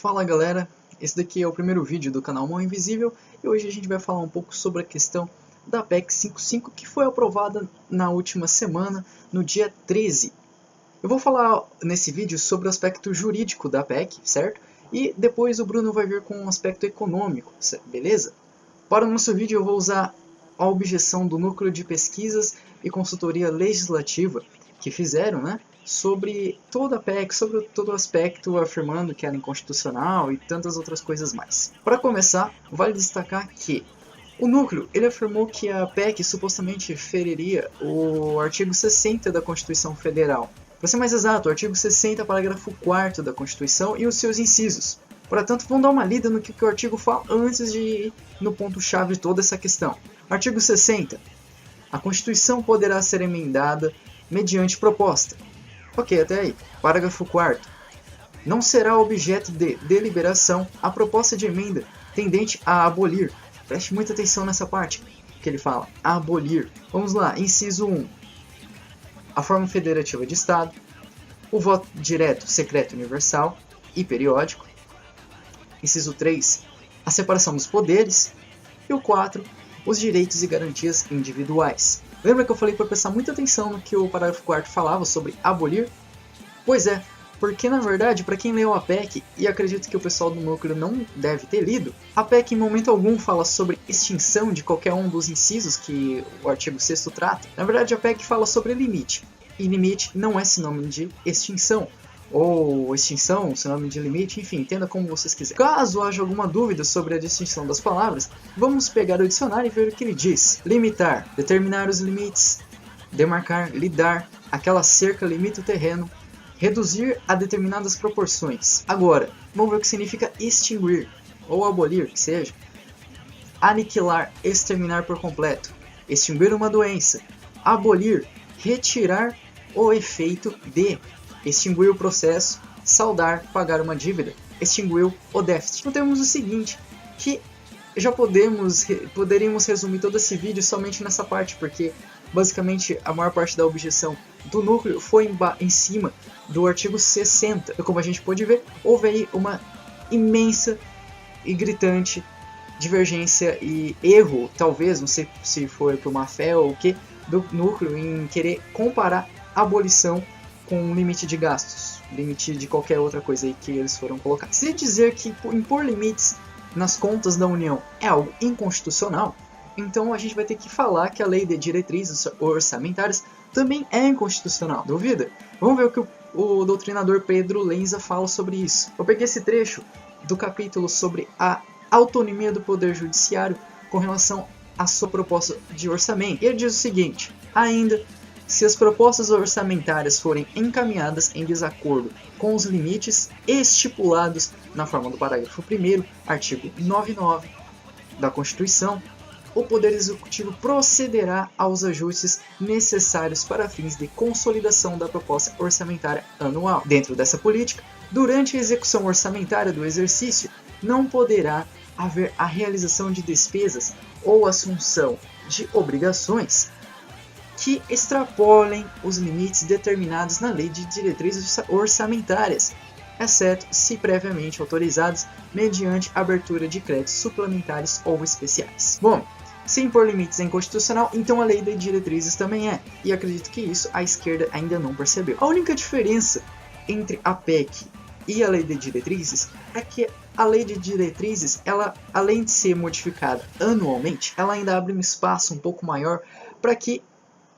Fala galera, esse daqui é o primeiro vídeo do canal Mão Invisível e hoje a gente vai falar um pouco sobre a questão da PEC 55 que foi aprovada na última semana, no dia 13. Eu vou falar nesse vídeo sobre o aspecto jurídico da PEC, certo? E depois o Bruno vai vir com um aspecto econômico, beleza? Para o nosso vídeo eu vou usar a objeção do Núcleo de Pesquisas e Consultoria Legislativa que fizeram, né? Sobre toda a PEC, sobre todo o aspecto afirmando que era inconstitucional e tantas outras coisas mais. Para começar, vale destacar que o núcleo ele afirmou que a PEC supostamente feriria o artigo 60 da Constituição Federal. Para ser mais exato, o artigo 60, parágrafo 4º da Constituição e os seus incisos. Portanto, vamos dar uma lida no que o artigo fala antes de ir no ponto-chave de toda essa questão. Artigo 60. A Constituição poderá ser emendada mediante proposta. Ok, até aí. Parágrafo 4º. Não será objeto de deliberação a proposta de emenda tendente a abolir. Preste muita atenção nessa parte que ele fala. Abolir. Vamos lá. Inciso 1. A forma federativa de Estado. O voto direto, secreto, universal e periódico. Inciso 3. A separação dos poderes. E o 4. Os direitos e garantias individuais. Lembra que eu falei para prestar muita atenção no que o parágrafo 4º falava sobre abolir? Pois é, porque na verdade, para quem leu a PEC, e acredito que o pessoal do núcleo não deve ter lido, a PEC em momento algum fala sobre extinção de qualquer um dos incisos que o artigo 6º trata. Na verdade, a PEC fala sobre limite, e limite não é sinônimo de extinção, ou extinção, sinônimo de limite, enfim, entenda como vocês quiserem. Caso haja alguma dúvida sobre a distinção das palavras, vamos pegar o dicionário e ver o que ele diz. Limitar, determinar os limites, demarcar, lidar, aquela cerca limita o terreno, reduzir a determinadas proporções. Agora, vamos ver o que significa extinguir, ou abolir, que seja. Aniquilar, exterminar por completo, extinguir uma doença, abolir, retirar o efeito de, extinguir o processo, saldar, pagar uma dívida, extinguiu o déficit. Então temos o seguinte, que já poderíamos resumir todo esse vídeo somente nessa parte, porque basicamente a maior parte da objeção do núcleo foi em cima do artigo 60. E como a gente pode ver, houve aí uma imensa e gritante divergência e erro, talvez, não sei se foi por má fé ou o que, do núcleo em querer comparar a abolição com limite de gastos, limite de qualquer outra coisa aí que eles foram colocar. Se dizer que impor limites nas contas da União é algo inconstitucional, então a gente vai ter que falar que a lei de diretrizes orçamentárias também é inconstitucional. Duvida? Vamos ver o que o doutrinador Pedro Lenza fala sobre isso. Eu peguei esse trecho do capítulo sobre a autonomia do Poder Judiciário com relação à sua proposta de orçamento. E ele diz o seguinte: ainda se as propostas orçamentárias forem encaminhadas em desacordo com os limites estipulados na forma do parágrafo 1º, artigo 99 da Constituição, o Poder Executivo procederá aos ajustes necessários para fins de consolidação da proposta orçamentária anual. Dentro dessa política, durante a execução orçamentária do exercício, não poderá haver a realização de despesas ou assunção de obrigações que extrapolem os limites determinados na Lei de Diretrizes Orçamentárias, exceto se previamente autorizados mediante abertura de créditos suplementares ou especiais. Bom, se impor limites é inconstitucional, então a Lei de Diretrizes também é, e acredito que isso a esquerda ainda não percebeu. A única diferença entre a PEC e a Lei de Diretrizes é que a Lei de Diretrizes, ela, além de ser modificada anualmente, ela ainda abre um espaço um pouco maior para que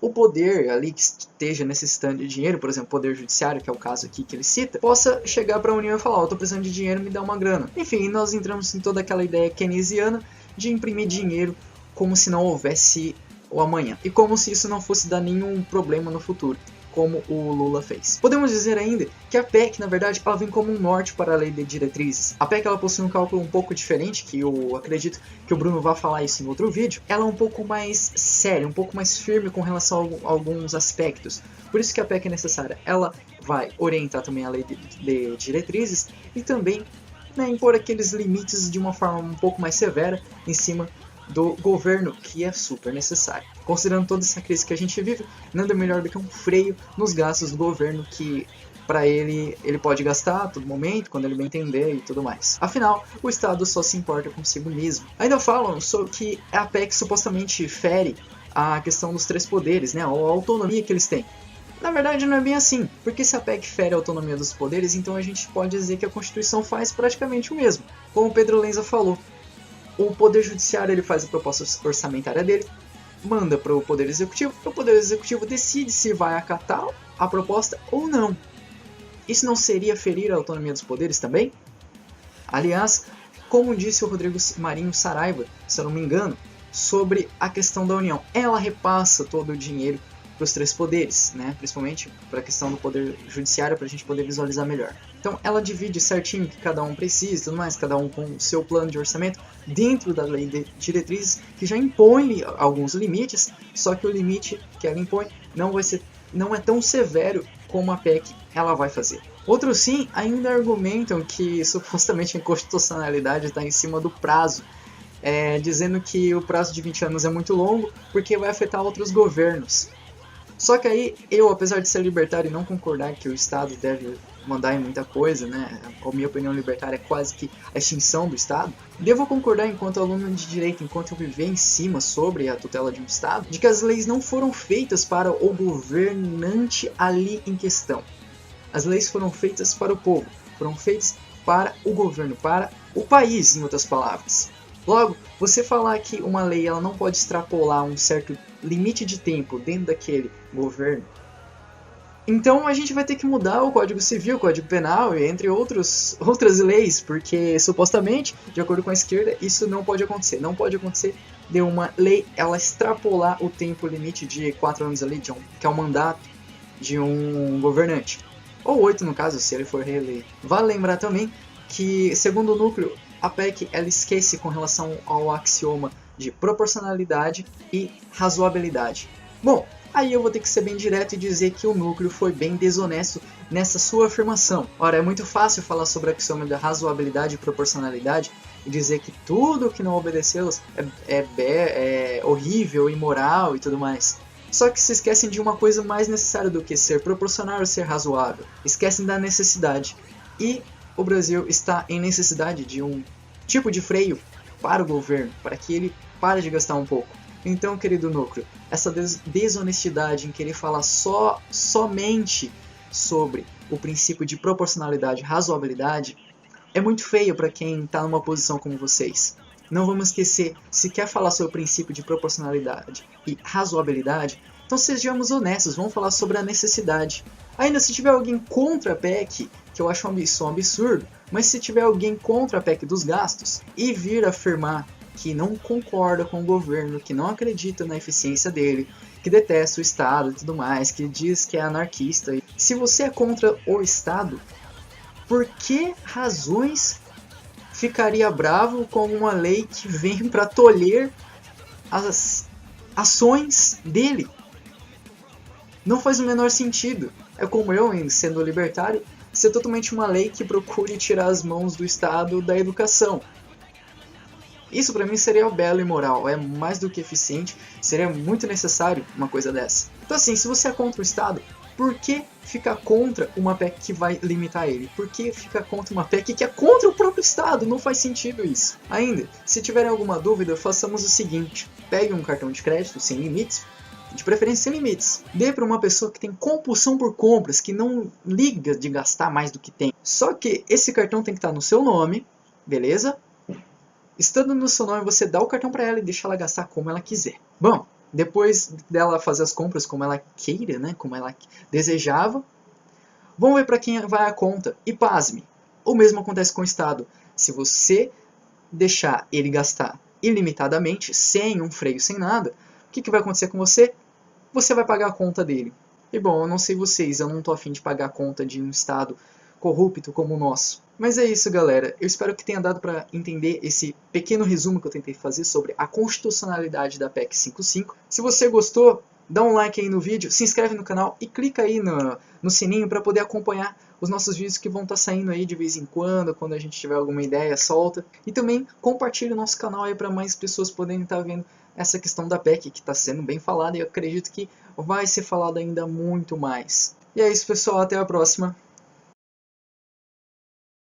o poder ali que esteja necessitando de dinheiro, por exemplo, o poder judiciário, que é o caso aqui que ele cita, possa chegar para a União e falar: eu estou precisando de dinheiro, me dá uma grana. Enfim, nós entramos em toda aquela ideia keynesiana de imprimir dinheiro como se não houvesse o amanhã, e como se isso não fosse dar nenhum problema no futuro, como o Lula fez. Podemos dizer ainda que a PEC, na verdade, ela vem como um norte para a Lei de Diretrizes. A PEC ela possui um cálculo um pouco diferente, que eu acredito que o Bruno vai falar isso em outro vídeo. Ela é um pouco mais séria, um pouco mais firme com relação a alguns aspectos. Por isso que a PEC é necessária. Ela vai orientar também a Lei de Diretrizes e também, né, impor aqueles limites de uma forma um pouco mais severa em cima do governo, que é super necessário. Considerando toda essa crise que a gente vive, nada melhor do que um freio nos gastos do governo, que para ele pode gastar a todo momento, quando ele bem entender e tudo mais. Afinal, o Estado só se importa consigo mesmo. Ainda falam sobre que a PEC supostamente fere a questão dos 3 poderes, né, ou a autonomia que eles têm. Na verdade não é bem assim, porque se a PEC fere a autonomia dos poderes, então a gente pode dizer que a Constituição faz praticamente o mesmo. Como o Pedro Lenza falou, o Poder Judiciário ele faz a proposta orçamentária dele, manda para o Poder Executivo decide se vai acatar a proposta ou não. Isso não seria ferir a autonomia dos poderes também? Aliás, como disse o Rodrigo Marinho Saraiva, se eu não me engano, sobre a questão da União, ela repassa todo o dinheiro para os 3 poderes, né? Principalmente para a questão do Poder Judiciário, para a gente poder visualizar melhor. Então ela divide certinho o que cada um precisa e tudo mais, cada um com o seu plano de orçamento, dentro da lei de diretrizes, que já impõe alguns limites, só que o limite que ela impõe não é tão severo como a PEC ela vai fazer. Outros sim ainda argumentam que supostamente a inconstitucionalidade está em cima do prazo, dizendo que o prazo de 20 anos é muito longo porque vai afetar outros governos. Só que aí eu, apesar de ser libertário e não concordar que o Estado deve mandar em muita coisa, né, a minha opinião libertária é quase que a extinção do Estado, devo concordar enquanto aluno de direito, enquanto eu viver em cima sobre a tutela de um Estado, de que as leis não foram feitas para o governante ali em questão. As leis foram feitas para o povo, foram feitas para o governo, para o país, em outras palavras. Logo, você falar que uma lei ela não pode extrapolar um certo limite de tempo dentro daquele governo, então a gente vai ter que mudar o Código Civil, o Código Penal e entre outras leis, porque supostamente, de acordo com a esquerda, isso não pode acontecer. Não pode acontecer de uma lei ela extrapolar o tempo limite de 4 anos ali, que é o mandato de um governante. Ou 8 no caso, se ele for reeleito. Vale lembrar também que, segundo o núcleo, a PEC ela esquece com relação ao axioma de proporcionalidade e razoabilidade. Bom, aí eu vou ter que ser bem direto e dizer que o núcleo foi bem desonesto nessa sua afirmação. Ora, é muito fácil falar sobre o axioma da razoabilidade e proporcionalidade e dizer que tudo que não obedecê-las é horrível, imoral e tudo mais. Só que se esquecem de uma coisa mais necessária do que ser proporcional ou ser razoável. Esquecem da necessidade. E o Brasil está em necessidade de um tipo de freio para o governo, para que ele pare de gastar um pouco. Então, querido núcleo, essa desonestidade em querer falar somente sobre o princípio de proporcionalidade e razoabilidade é muito feio para quem está numa posição como vocês. Não vamos esquecer, se quer falar sobre o princípio de proporcionalidade e razoabilidade, então sejamos honestos, vamos falar sobre a necessidade. Ainda se tiver alguém contra a PEC, que eu acho um absurdo, mas se tiver alguém contra a PEC dos gastos e vir afirmar que não concorda com o governo, que não acredita na eficiência dele, que detesta o Estado e tudo mais, que diz que é anarquista. Se você é contra o Estado, por que razões ficaria bravo com uma lei que vem para tolher as ações dele? Não faz o menor sentido. É como eu, sendo libertário, ser totalmente uma lei que procure tirar as mãos do Estado da educação. Isso para mim seria belo e moral, é mais do que eficiente, seria muito necessário uma coisa dessa. Então assim, se você é contra o Estado, por que ficar contra uma PEC que vai limitar ele? Por que ficar contra uma PEC que é contra o próprio Estado? Não faz sentido isso. Ainda, se tiverem alguma dúvida, façamos o seguinte, pegue um cartão de crédito sem limites, de preferência sem limites. Dê para uma pessoa que tem compulsão por compras, que não liga de gastar mais do que tem. Só que esse cartão tem que estar no seu nome, beleza? Estando no seu nome, você dá o cartão para ela e deixa ela gastar como ela quiser. Bom, depois dela fazer as compras como ela queira, né, como ela desejava, vamos ver para quem vai a conta. E pasme, o mesmo acontece com o Estado. Se você deixar ele gastar ilimitadamente, sem um freio, sem nada, o que vai acontecer com você? Você vai pagar a conta dele. E bom, eu não sei vocês, eu não tô afim de pagar a conta de um Estado corrupto como o nosso. Mas é isso, galera. Eu espero que tenha dado para entender esse pequeno resumo que eu tentei fazer sobre a constitucionalidade da PEC 55. Se você gostou, dá um like aí no vídeo, se inscreve no canal e clica aí no sininho para poder acompanhar os nossos vídeos que vão estar saindo aí de vez em quando a gente tiver alguma ideia solta. E também compartilhe o nosso canal aí para mais pessoas poderem estar vendo essa questão da PEC que está sendo bem falada e eu acredito que vai ser falada ainda muito mais. E é isso, pessoal. Até a próxima.